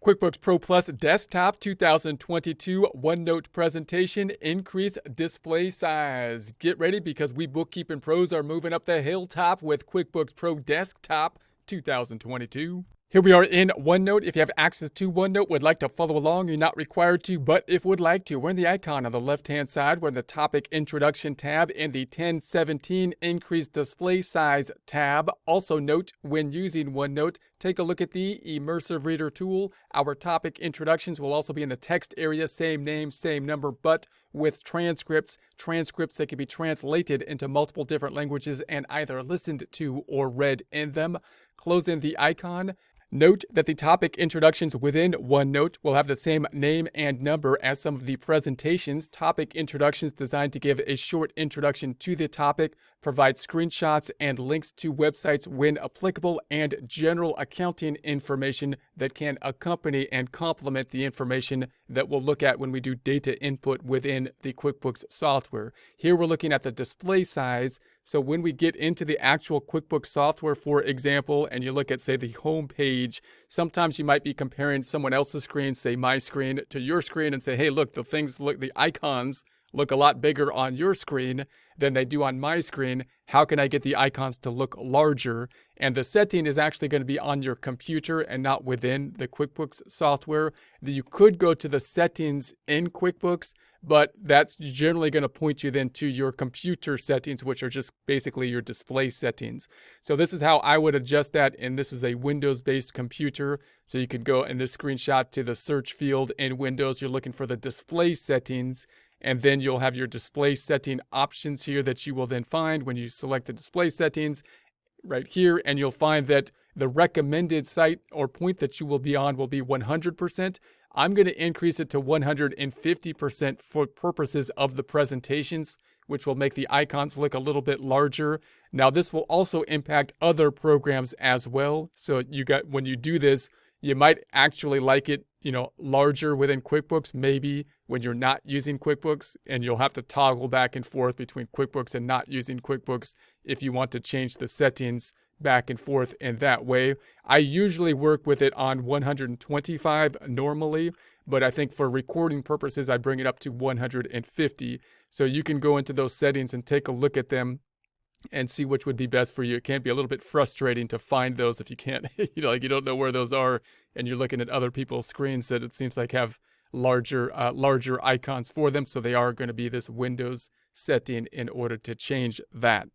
QuickBooks Pro Plus Desktop 2022 OneNote presentation, increase display size. Get ready because we bookkeeping pros are moving up the hilltop with QuickBooks Pro Desktop 2022. Here we are in OneNote. If you have access to OneNote, would like to follow along, you're not required to, but if would like to, we're in the icon on the left-hand side. We're in the Topic Introduction tab in the 1017 Increase Display Size tab. Also note, when using OneNote, take a look at the Immersive Reader tool. Our topic introductions will also be in the text area, same name, same number, but with transcripts that can be translated into multiple different languages and either listened to or read in them. Close in the icon. Note that the topic introductions within OneNote will have the same name and number as some of the presentations. Topic introductions designed to give a short introduction to the topic, provide screenshots and links to websites when applicable, and general accounting information that can accompany and complement the information that we'll look at when we do data input within the QuickBooks software. Here we're looking at the display size. So when we get into the actual QuickBooks software, for example, and you look at, say, the home page, sometimes you might be comparing someone else's screen, say my screen, to your screen and say, hey, look, the icons look a lot bigger on your screen than they do on my screen. How can I get the icons to look larger? And the setting is actually going to be on your computer and not within the QuickBooks software. You could go to the settings in QuickBooks, but that's generally going to point you then to your computer settings, which are just basically your display settings. So this is how I would adjust that, and this is a Windows-based computer. So you could go in this screenshot to the search field in Windows. You're looking for the display settings, and then you'll have your display setting options here that you will then find when you select the display settings right here, and you'll find that the recommended site or point that you will be on will be 100%. I'm going to increase it to 150% for purposes of the presentations, which will make the icons look a little bit larger. Now, this will also impact other programs as well. So when you do this, you might actually like it, larger within QuickBooks, maybe when you're not using QuickBooks, and you'll have to toggle back and forth between QuickBooks and not using QuickBooks if you want to change the settings back and forth in that way. I usually work with it on 125 normally, but I think for recording purposes, I bring it up to 150. So you can go into those settings and take a look at them and see which would be best for you. It can be a little bit frustrating to find those if you can't, you don't know where those are, and you're looking at other people's screens that it seems like have larger icons for them. So they are going to be this Windows setting in order to change that.